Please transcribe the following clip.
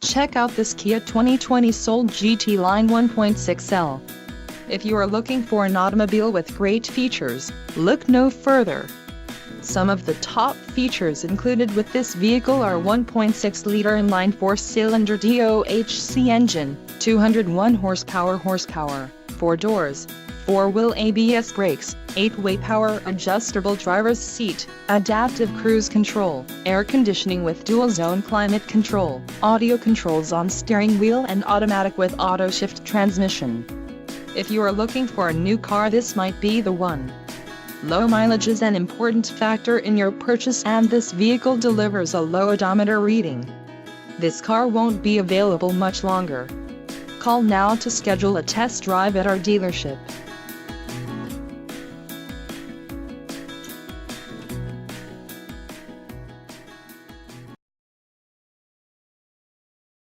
Check out this Kia 2020 Soul GT Line 1.6L. If you are looking for an automobile with great features, look no further. Some of the top features included with this vehicle are 1.6-liter inline four-cylinder DOHC engine, 201 horsepower, 4 doors, 4-wheel ABS brakes, 8-way power adjustable driver's seat, adaptive cruise control, air conditioning with dual-zone climate control, audio controls on steering wheel and automatic with auto-shift transmission. If you are looking for a new car, this might be the one. Low mileage is an important factor in your purchase, and this vehicle delivers a low odometer reading. This car won't be available much longer. Call now to schedule a test drive at our dealership.